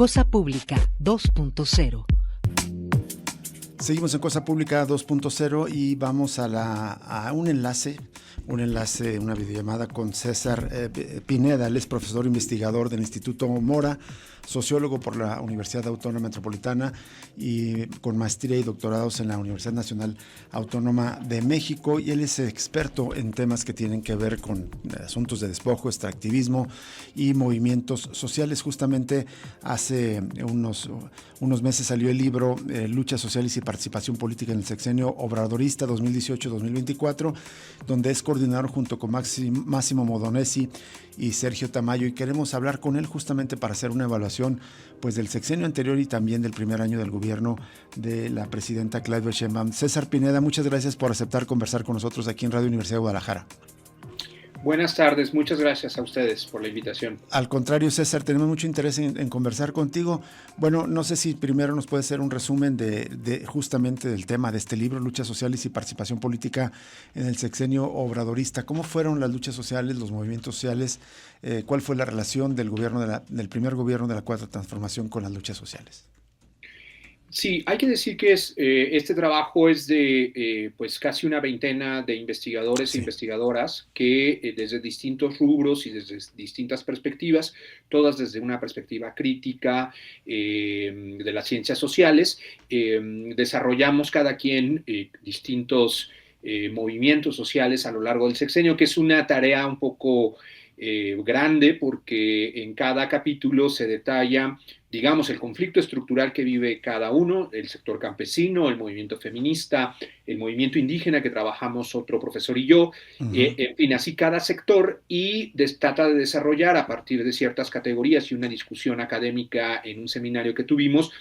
Cosa Pública 2.0. Seguimos en Cosa Pública 2.0 y vamos a un enlace, una videollamada con César Pineda. Él es profesor investigador del Instituto Mora, sociólogo por la Universidad Autónoma Metropolitana y con maestría y doctorados en la Universidad Nacional Autónoma de México, y él es experto en temas que tienen que ver con asuntos de despojo, extractivismo y movimientos sociales. Justamente hace unos meses salió el libro Luchas Sociales y Participación Política en el Sexenio Obradorista 2018-2024, donde es coordinador junto con Máximo Modonesi y Sergio Tamayo, y queremos hablar con él justamente para hacer una evaluación pues del sexenio anterior y también del primer año del gobierno de la presidenta Claudia Sheinbaum. César Pineda, muchas gracias por aceptar conversar con nosotros aquí en Radio Universidad de Guadalajara. Buenas tardes, muchas gracias a ustedes por la invitación. Al contrario, César, tenemos mucho interés en conversar contigo. Bueno, no sé si primero nos puedes hacer un resumen de justamente del tema de este libro, Luchas Sociales y Participación Política en el Sexenio Obradorista. ¿Cómo fueron las luchas sociales, los movimientos sociales? ¿Cuál fue la relación del del primer gobierno de la Cuarta Transformación con las luchas sociales? Sí, hay que decir que este trabajo es de pues casi una veintena de investigadores e investigadoras que desde distintos rubros y desde distintas perspectivas, todas desde una perspectiva crítica de las ciencias sociales, desarrollamos cada quien distintos movimientos sociales a lo largo del sexenio, que es una tarea un poco grande, porque en cada capítulo se detalla, digamos, el conflicto estructural que vive cada uno, el sector campesino, el movimiento feminista, el movimiento indígena que trabajamos otro profesor y yo, en fin, así cada sector, y trata de desarrollar a partir de ciertas categorías y una discusión académica en un seminario que tuvimos,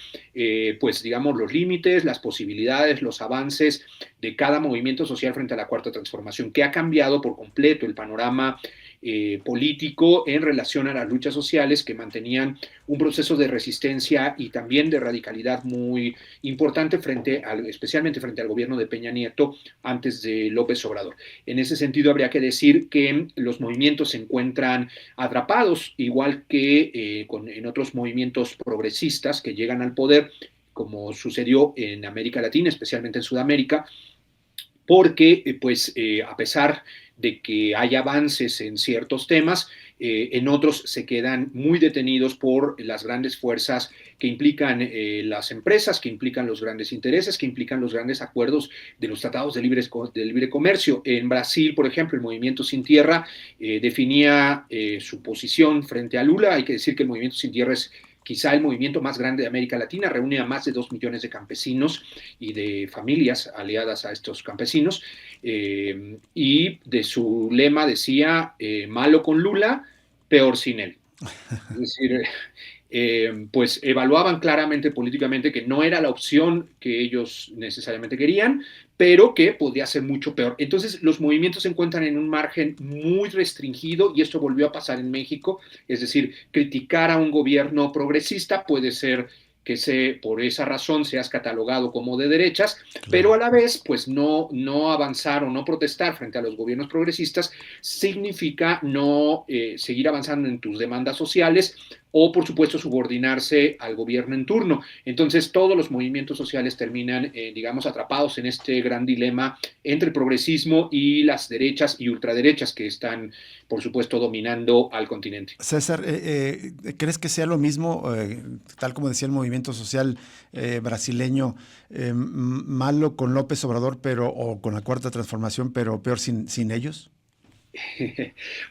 pues digamos los límites, las posibilidades, los avances de cada movimiento social frente a la Cuarta Transformación, que ha cambiado por completo el panorama político en relación a las luchas sociales, que mantenían un proceso de resistencia y también de radicalidad muy importante especialmente frente al gobierno de Peña Nieto antes de López Obrador. En ese sentido, habría que decir que los movimientos se encuentran atrapados, igual que en otros movimientos progresistas que llegan al poder, como sucedió en América Latina, especialmente en Sudamérica, porque a pesar de que hay avances en ciertos temas, en otros se quedan muy detenidos por las grandes fuerzas que implican las empresas, que implican los grandes intereses, que implican los grandes acuerdos de los tratados de libre comercio. En Brasil, por ejemplo, el Movimiento Sin Tierra definía su posición frente a Lula. Hay que decir que el Movimiento Sin Tierra es quizá el movimiento más grande de América Latina, reúne a más de 2 millones de campesinos y de familias aliadas a estos campesinos, y de su lema decía, malo con Lula, peor sin él. Es decir, pues evaluaban claramente políticamente que no era la opción que ellos necesariamente querían, pero que podía ser mucho peor. Entonces los movimientos se encuentran en un margen muy restringido, y esto volvió a pasar en México. Es decir, criticar a un gobierno progresista puede ser que por esa razón seas catalogado como de derechas, claro, pero a la vez, pues no avanzar o no protestar frente a los gobiernos progresistas significa no seguir avanzando en tus demandas sociales, o por supuesto subordinarse al gobierno en turno. Entonces todos los movimientos sociales terminan, digamos, atrapados en este gran dilema entre el progresismo y las derechas y ultraderechas que están, por supuesto, dominando al continente. César, ¿crees que sea lo mismo, tal como decía el movimiento social brasileño, malo con López Obrador o con la Cuarta Transformación, pero peor sin ellos?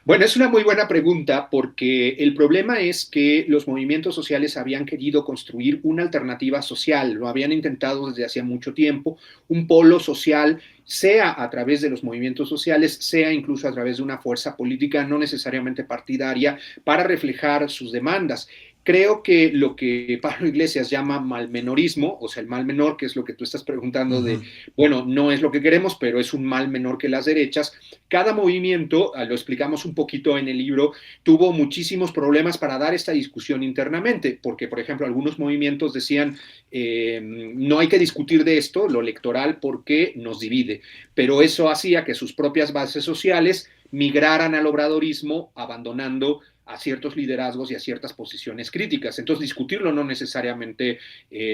Bueno, es una muy buena pregunta, porque el problema es que los movimientos sociales habían querido construir una alternativa social, lo habían intentado desde hacía mucho tiempo, un polo social, sea a través de los movimientos sociales, sea incluso a través de una fuerza política no necesariamente partidaria, para reflejar sus demandas. Creo que lo que Pablo Iglesias llama malmenorismo, o sea, el mal menor, que es lo que tú estás preguntando de, bueno, no es lo que queremos, pero es un mal menor que las derechas. Cada movimiento, lo explicamos un poquito en el libro, tuvo muchísimos problemas para dar esta discusión internamente, porque, por ejemplo, algunos movimientos decían, no hay que discutir de esto, lo electoral, porque nos divide, pero eso hacía que sus propias bases sociales migraran al obradorismo, abandonando a ciertos liderazgos y a ciertas posiciones críticas. Entonces, discutirlo no necesariamente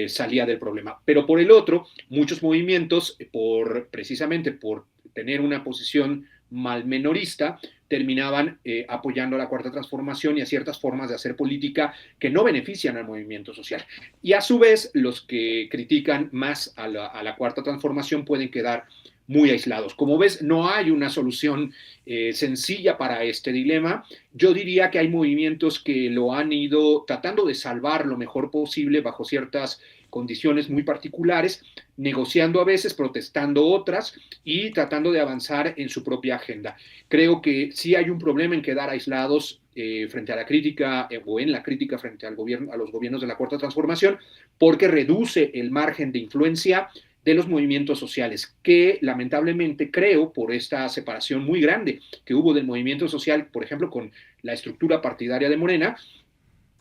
salía del problema. Pero por el otro, muchos movimientos, precisamente por tener una posición malmenorista, terminaban apoyando a la Cuarta Transformación y a ciertas formas de hacer política que no benefician al movimiento social. Y a su vez, los que critican más a la Cuarta Transformación pueden quedar muy aislados. Como ves, no hay una solución sencilla para este dilema. Yo diría que hay movimientos que lo han ido tratando de salvar lo mejor posible bajo ciertas condiciones muy particulares, negociando a veces, protestando otras y tratando de avanzar en su propia agenda. Creo que sí hay un problema en quedar aislados frente a la crítica o en la crítica frente al gobierno, a los gobiernos de la Cuarta Transformación, porque reduce el margen de influencia de los movimientos sociales, que lamentablemente creo, por esta separación muy grande que hubo del movimiento social, por ejemplo, con la estructura partidaria de Morena,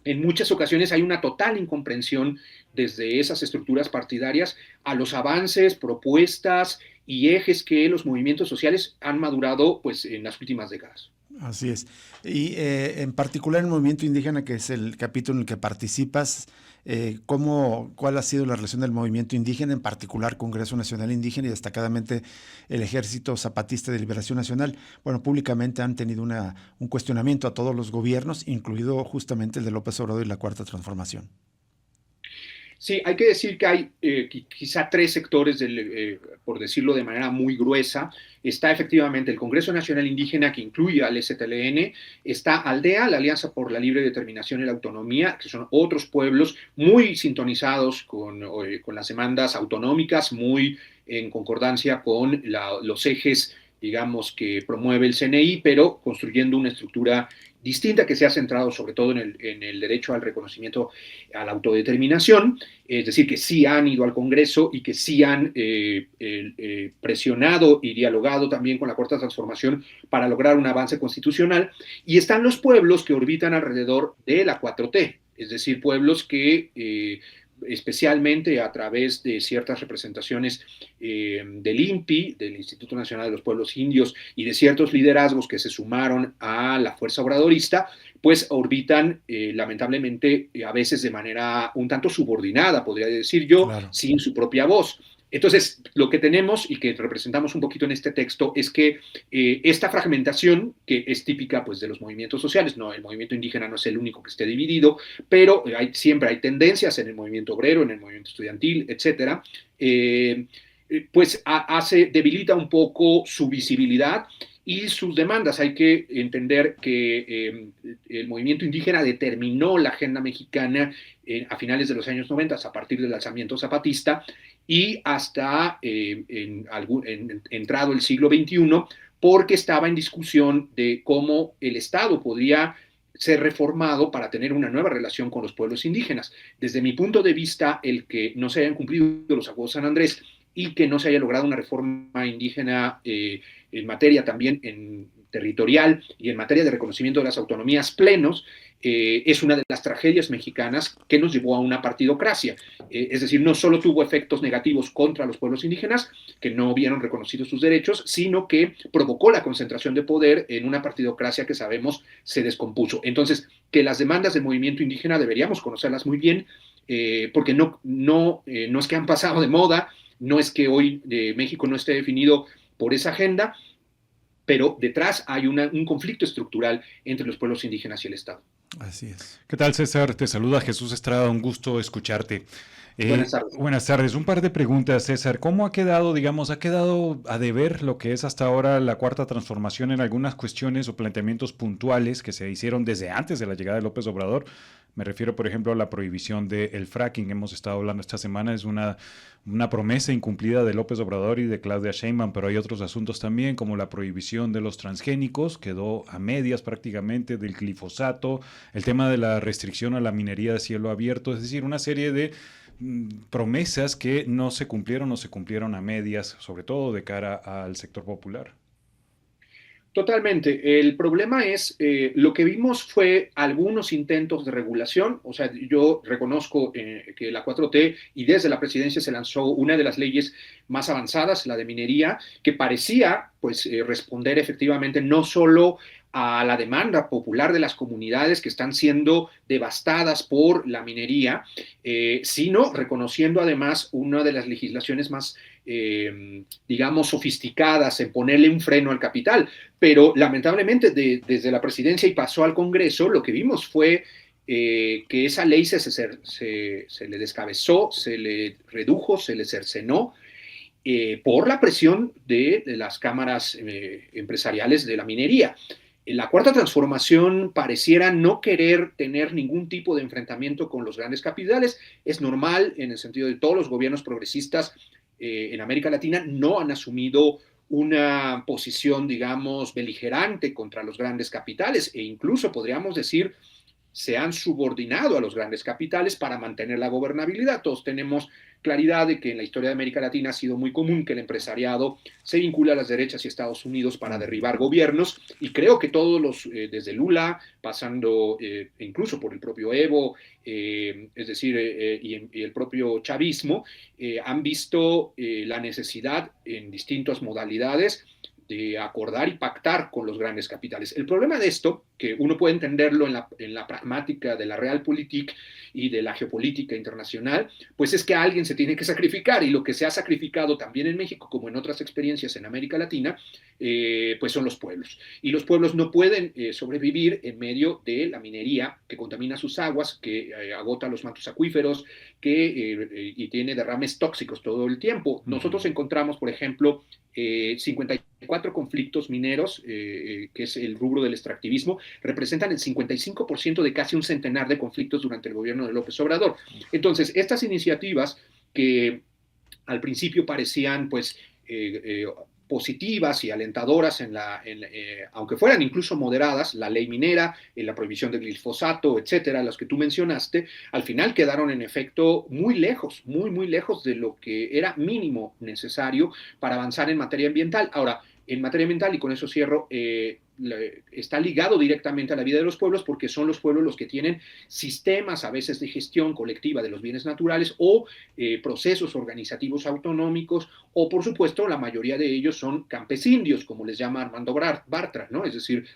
en muchas ocasiones hay una total incomprensión desde esas estructuras partidarias a los avances, propuestas y ejes que los movimientos sociales han madurado pues, en las últimas décadas. Así es. Y en particular el movimiento indígena, que es el capítulo en el que participas, ¿cuál ha sido la relación del movimiento indígena, en particular Congreso Nacional Indígena y destacadamente el Ejército Zapatista de Liberación Nacional? Bueno, públicamente han tenido un cuestionamiento a todos los gobiernos, incluido justamente el de López Obrador y la Cuarta Transformación. Sí, hay que decir que hay quizá tres sectores, por decirlo de manera muy gruesa. Está efectivamente el Congreso Nacional Indígena, que incluye al STLN, está ALDEA, la Alianza por la Libre Determinación y la Autonomía, que son otros pueblos muy sintonizados con las demandas autonómicas, muy en concordancia con los ejes, digamos, que promueve el CNI, pero construyendo una estructura distinta que se ha centrado sobre todo en el derecho al reconocimiento a la autodeterminación, es decir, que sí han ido al Congreso y que sí han presionado y dialogado también con la Cuarta Transformación para lograr un avance constitucional, y están los pueblos que orbitan alrededor de la 4T, es decir, pueblos que especialmente a través de ciertas representaciones del INPI, del Instituto Nacional de los Pueblos Indios, y de ciertos liderazgos que se sumaron a la fuerza obradorista, pues orbitan lamentablemente a veces de manera un tanto subordinada, podría decir yo, claro, sin su propia voz. Entonces, lo que tenemos y que representamos un poquito en este texto es que esta fragmentación, que es típica pues, de los movimientos sociales, no, el movimiento indígena no es el único que esté dividido, pero siempre hay tendencias en el movimiento obrero, en el movimiento estudiantil, etcétera, pues debilita un poco su visibilidad y sus demandas. Hay que entender que el movimiento indígena determinó la agenda mexicana a finales de los años 90, a partir del alzamiento zapatista, y hasta entrado el siglo XXI, porque estaba en discusión de cómo el Estado podría ser reformado para tener una nueva relación con los pueblos indígenas. Desde mi punto de vista, el que no se hayan cumplido los acuerdos de San Andrés y que no se haya logrado una reforma indígena en materia también territorial y en materia de reconocimiento de las autonomías plenos, es una de las tragedias mexicanas que nos llevó a una partidocracia. Es decir, no solo tuvo efectos negativos contra los pueblos indígenas, que no vieron reconocidos sus derechos, sino que provocó la concentración de poder en una partidocracia que sabemos se descompuso. Entonces, que las demandas del movimiento indígena deberíamos conocerlas muy bien, porque no es que han pasado de moda, no es que hoy México no esté definido por esa agenda, pero detrás hay un conflicto estructural entre los pueblos indígenas y el Estado. Así es. ¿Qué tal, César? Te saluda Jesús Estrada, un gusto escucharte. Buenas tardes. Buenas tardes. Un par de preguntas, César. ¿Cómo ha quedado a deber lo que es hasta ahora la Cuarta Transformación en algunas cuestiones o planteamientos puntuales que se hicieron desde antes de la llegada de López Obrador? Me refiero, por ejemplo, a la prohibición del fracking. Hemos estado hablando esta semana, es una promesa incumplida de López Obrador y de Claudia Sheinbaum, pero hay otros asuntos también, como la prohibición de los transgénicos, quedó a medias prácticamente, del glifosato, el tema de la restricción a la minería de cielo abierto, es decir, una serie de promesas que no se cumplieron o se cumplieron a medias, sobre todo de cara al sector popular. Totalmente. El problema es, lo que vimos fue algunos intentos de regulación. O sea, yo reconozco que la 4T y desde la presidencia se lanzó una de las leyes más avanzadas, la de minería, que parecía pues responder efectivamente no solo a la demanda popular de las comunidades que están siendo devastadas por la minería, sino reconociendo además una de las legislaciones más, digamos, sofisticadas en ponerle un freno al capital. Pero lamentablemente desde la presidencia y pasó al Congreso, lo que vimos fue que esa ley se le descabezó, se le redujo, se le cercenó, por la presión de las cámaras empresariales de la minería. La cuarta transformación pareciera no querer tener ningún tipo de enfrentamiento con los grandes capitales. Es normal en el sentido de todos los gobiernos progresistas en América Latina no han asumido una posición, digamos, beligerante contra los grandes capitales, e incluso podríamos decir se han subordinado a los grandes capitales para mantener la gobernabilidad. Todos tenemos claridad de que en la historia de América Latina ha sido muy común que el empresariado se vincula a las derechas y Estados Unidos para derribar gobiernos, y creo que todos los, desde Lula, pasando incluso por el propio Evo, es decir, y el propio chavismo, han visto la necesidad en distintas modalidades de acordar y pactar con los grandes capitales. El problema de esto, que uno puede entenderlo en la pragmática de la realpolitik y de la geopolítica internacional, pues es que alguien se tiene que sacrificar, y lo que se ha sacrificado también en México, como en otras experiencias en América Latina, pues son los pueblos. Y los pueblos no pueden sobrevivir en medio de la minería que contamina sus aguas, que agota los mantos acuíferos, y tiene derrames tóxicos todo el tiempo. Nosotros encontramos, por ejemplo, 54 conflictos mineros, que es el rubro del extractivismo, representan el 55% de casi un centenar de conflictos durante el gobierno de López Obrador. Entonces, estas iniciativas que al principio parecían, pues, positivas y alentadoras, aunque fueran incluso moderadas, la ley minera, la prohibición del glifosato, etcétera, las que tú mencionaste, al final quedaron en efecto muy lejos, muy lejos de lo que era mínimo necesario para avanzar en materia ambiental. Ahora, en materia ambiental, y con eso cierro, está ligado directamente a la vida de los pueblos, porque son los pueblos los que tienen sistemas a veces de gestión colectiva de los bienes naturales, o procesos organizativos autonómicos, o por supuesto la mayoría de ellos son campesindios, como les llama Armando Bartra, ¿no? Es decir,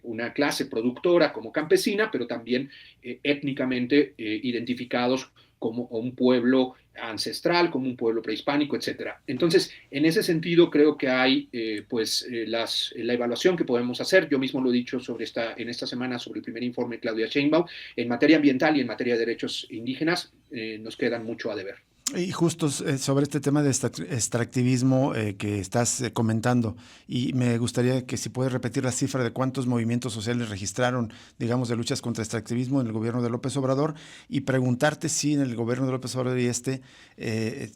una clase productora como campesina, pero también étnicamente identificados como un pueblo ancestral, como un pueblo prehispánico, etcétera. Entonces, en ese sentido, creo que hay la evaluación que podemos hacer. Yo mismo lo he dicho en esta semana sobre el primer informe de Claudia Sheinbaum. En materia ambiental y en materia de derechos indígenas nos quedan mucho a deber. Y justo sobre este tema de extractivismo que estás comentando, y me gustaría que si puedes repetir la cifra de cuántos movimientos sociales registraron, digamos, de luchas contra extractivismo en el gobierno de López Obrador, y preguntarte si en el gobierno de López Obrador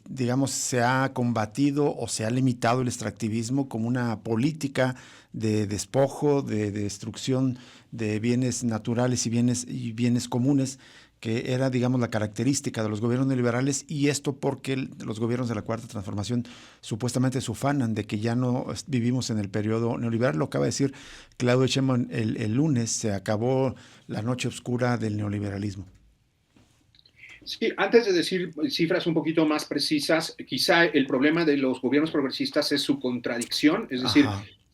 digamos, se ha combatido o se ha limitado el extractivismo como una política de despojo, de destrucción de bienes naturales y bienes comunes, que era, digamos, la característica de los gobiernos neoliberales, y esto porque los gobiernos de la Cuarta Transformación supuestamente se ufanan de que ya no vivimos en el periodo neoliberal. Lo acaba de decir Claudio Sheinbaum el lunes, se acabó la noche oscura del neoliberalismo. Sí, antes de decir cifras un poquito más precisas, quizá el problema de los gobiernos progresistas es su contradicción, es decir,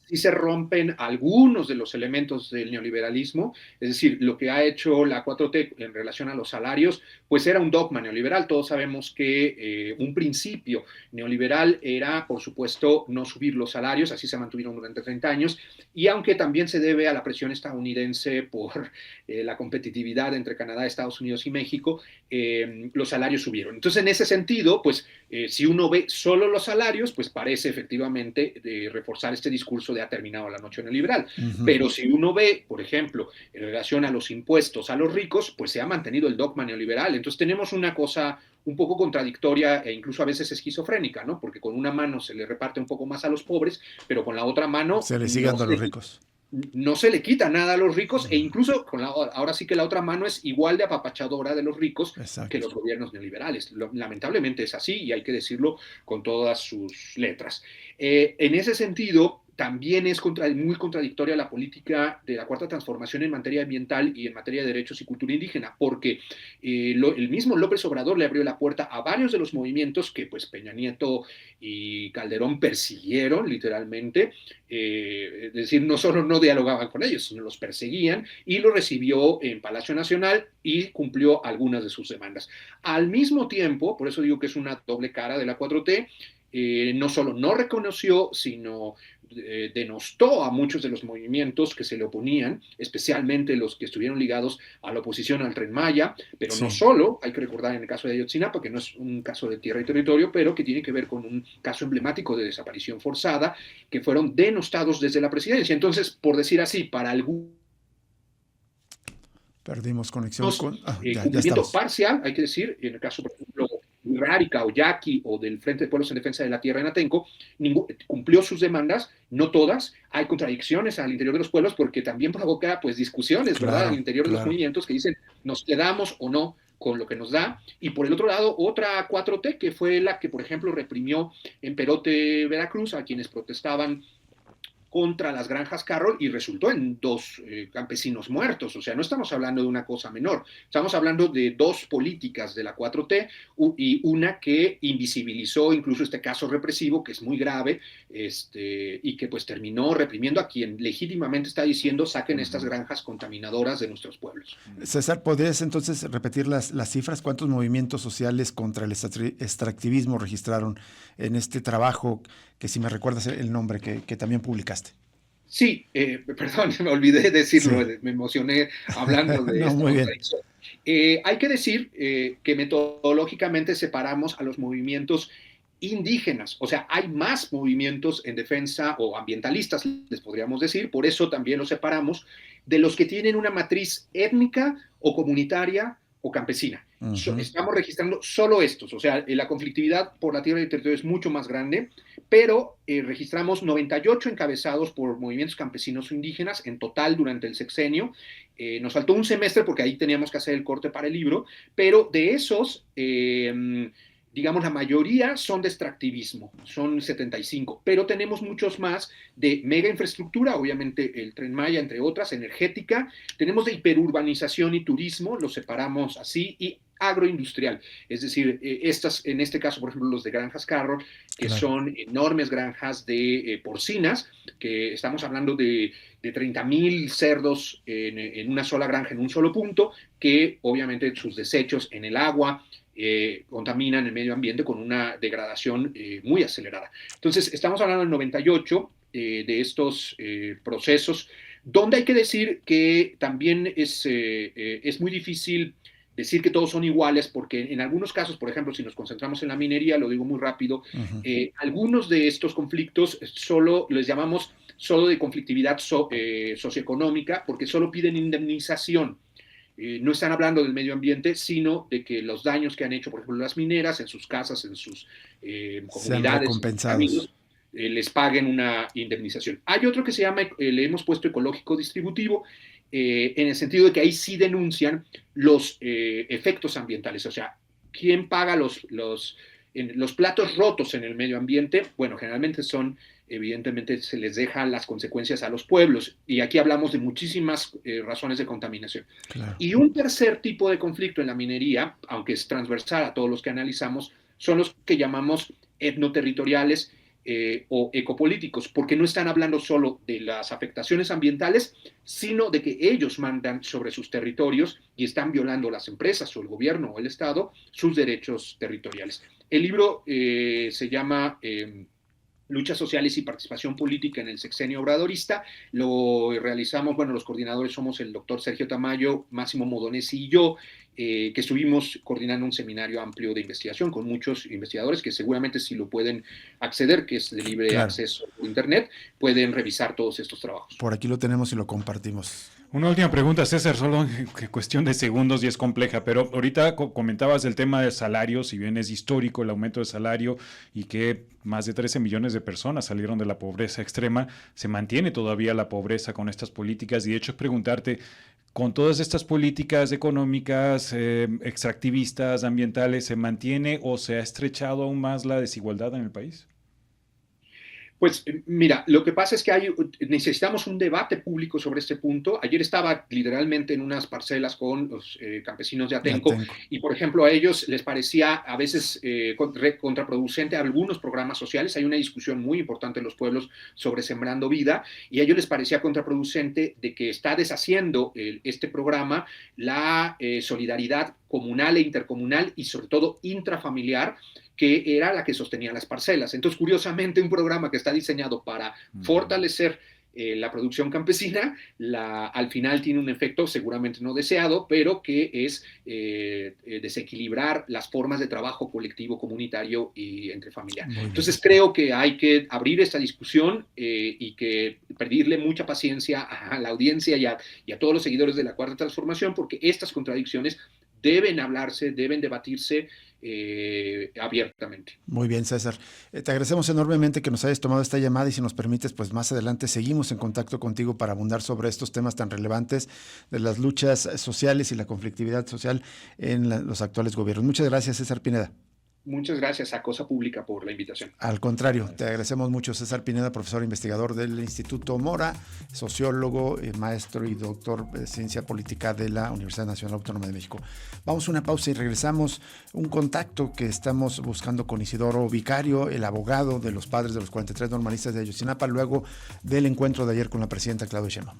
sí se rompen algunos de los elementos del neoliberalismo, es decir, lo que ha hecho la 4T en relación a los salarios, pues era un dogma neoliberal. Todos sabemos que un principio neoliberal era, por supuesto, no subir los salarios, así se mantuvieron durante 30 años, y aunque también se debe a la presión estadounidense por la competitividad entre Canadá, Estados Unidos y México, los salarios subieron. Entonces, en ese sentido, pues, si uno ve solo los salarios, pues parece efectivamente reforzar este discurso de ha terminado la noche neoliberal. Pero si uno ve, por ejemplo, en relación a los impuestos a los ricos, pues se ha mantenido el dogma neoliberal. Entonces tenemos una cosa un poco contradictoria e incluso a veces esquizofrénica, ¿no? Porque con una mano se le reparte un poco más a los pobres, pero con la otra mano se le sigue dando a los ricos. No se le quita nada a los ricos, e incluso ahora sí que la otra mano es igual de apapachadora de los ricos. Exacto. Que los gobiernos neoliberales. Lamentablemente es así, y hay que decirlo con todas sus letras. En ese sentido, también es muy contradictoria la política de la Cuarta Transformación en materia ambiental y en materia de derechos y cultura indígena, porque el mismo López Obrador le abrió la puerta a varios de los movimientos que pues Peña Nieto y Calderón persiguieron literalmente, es decir, no solo no dialogaban con ellos, sino los perseguían, y lo recibió en Palacio Nacional y cumplió algunas de sus demandas. Al mismo tiempo, por eso digo que es una doble cara de la 4T, no solo no reconoció, sino denostó a muchos de los movimientos que se le oponían, especialmente los que estuvieron ligados a la oposición al Tren Maya, pero sí. No solo, hay que recordar en el caso de Ayotzinapa, que no es un caso de tierra y territorio, pero que tiene que ver con un caso emblemático de desaparición forzada, que fueron denostados desde la presidencia. Entonces, por decir así, para algún perdimos conexión con cumplimiento parcial, hay que decir, en el caso, por ejemplo, Rárica o Yaqui o del Frente de Pueblos en Defensa de la Tierra en Atenco, cumplió sus demandas, no todas, hay contradicciones al interior de los pueblos porque también provoca pues discusiones, claro, ¿verdad? Al interior de los movimientos que dicen, ¿nos quedamos o no con lo que nos da? Y por el otro lado, otra 4T que fue la que, por ejemplo, reprimió en Perote, Veracruz, a quienes protestaban contra las granjas Carroll y resultó en 2 campesinos muertos. O sea, no estamos hablando de una cosa menor. Estamos hablando de 2 políticas de la 4T y una que invisibilizó incluso este caso represivo, que es muy grave, y que pues terminó reprimiendo a quien legítimamente está diciendo saquen estas granjas contaminadoras de nuestros pueblos. César, ¿podrías entonces repetir las cifras? ¿Cuántos movimientos sociales contra el extractivismo registraron en este trabajo, que si me recuerdas el nombre que también publicaste? Sí, perdón, me olvidé decirlo, sí. Me emocioné hablando de no, muy bien. Hay que decir que metodológicamente separamos a los movimientos indígenas, o sea, hay más movimientos en defensa o ambientalistas, les podríamos decir, por eso también los separamos de los que tienen una matriz étnica o comunitaria o campesina. Uh-huh. Estamos registrando solo estos, o sea, la conflictividad por la tierra y el territorio es mucho más grande, pero registramos 98 encabezados por movimientos campesinos o indígenas en total durante el sexenio. Nos faltó un semestre porque ahí teníamos que hacer el corte para el libro, pero de esos, digamos, la mayoría son de extractivismo, son 75, pero tenemos muchos más de mega infraestructura, obviamente el Tren Maya, entre otras, energética, tenemos de hiperurbanización y turismo, los separamos así, y agroindustrial, es decir, en este caso, por ejemplo, los de granjas Carroll, que claro, son enormes granjas de porcinas, que estamos hablando de 30,000 cerdos en una sola granja, en un solo punto, que obviamente sus desechos en el agua contaminan el medio ambiente con una degradación muy acelerada. Entonces, estamos hablando del 98 de estos procesos, donde hay que decir que también es muy difícil decir que todos son iguales, porque en algunos casos, por ejemplo, si nos concentramos en la minería, lo digo muy rápido, uh-huh, algunos de estos conflictos solo les llamamos solo de conflictividad socioeconómica, porque solo piden indemnización. No están hablando del medio ambiente, sino de que los daños que han hecho, por ejemplo, las mineras, en sus casas, en sus comunidades, amigos, les paguen una indemnización. Hay otro que se llama, le hemos puesto ecológico distributivo, en el sentido de que ahí sí denuncian los efectos ambientales, o sea, ¿quién paga los platos rotos en el medio ambiente? Bueno, generalmente son, evidentemente, se les dejan las consecuencias a los pueblos, y aquí hablamos de muchísimas razones de contaminación. Claro. Y un tercer tipo de conflicto en la minería, aunque es transversal a todos los que analizamos, son los que llamamos etnoterritoriales, o ecopolíticos, porque no están hablando solo de las afectaciones ambientales, sino de que ellos mandan sobre sus territorios y están violando las empresas o el gobierno o el Estado sus derechos territoriales. El libro se llama Luchas Sociales y Participación Política en el Sexenio Obradorista. Lo realizamos, bueno, los coordinadores somos el doctor Sergio Tamayo, Máximo Modonesi y yo, que estuvimos coordinando un seminario amplio de investigación con muchos investigadores que seguramente si lo pueden acceder, que es de libre claro, acceso a internet, pueden revisar todos estos trabajos. Por aquí lo tenemos y lo compartimos. Una última pregunta, César, solo en cuestión de segundos y es compleja, pero ahorita comentabas el tema de salarios, si bien es histórico el aumento de salario y que más de 13 millones de personas salieron de la pobreza extrema, se mantiene todavía la pobreza con estas políticas, y de hecho es preguntarte, con todas estas políticas económicas, extractivistas, ambientales, ¿se mantiene o se ha estrechado aún más la desigualdad en el país? Pues mira, lo que pasa es que necesitamos un debate público sobre este punto. Ayer estaba literalmente en unas parcelas con los campesinos de Atenco y, por ejemplo, a ellos les parecía a veces contraproducente algunos programas sociales. Hay una discusión muy importante en los pueblos sobre Sembrando Vida y a ellos les parecía contraproducente de que está deshaciendo este programa la solidaridad comunal e intercomunal y sobre todo intrafamiliar, que era la que sostenía las parcelas. Entonces, curiosamente, un programa que está diseñado para fortalecer la producción campesina, al final tiene un efecto seguramente no deseado, pero que es desequilibrar las formas de trabajo colectivo, comunitario y entre familiar. Entonces creo que hay que abrir esta discusión y que pedirle mucha paciencia a la audiencia y a todos los seguidores de la Cuarta Transformación, porque estas contradicciones deben hablarse, deben debatirse abiertamente. Muy bien, César. Te agradecemos enormemente que nos hayas tomado esta llamada y si nos permites, pues más adelante seguimos en contacto contigo para abundar sobre estos temas tan relevantes de las luchas sociales y la conflictividad social en los actuales gobiernos. Muchas gracias, César Pineda. Muchas gracias a Cosa Pública por la invitación. Al contrario, te agradecemos mucho, César Pineda, profesor investigador del Instituto Mora, sociólogo, maestro y doctor de Ciencia Política de la Universidad Nacional Autónoma de México. Vamos a una pausa y regresamos. Un contacto que estamos buscando con Isidoro Vicario, el abogado de los padres de los 43 normalistas de Ayotzinapa, luego del encuentro de ayer con la presidenta Claudia Sheinbaum.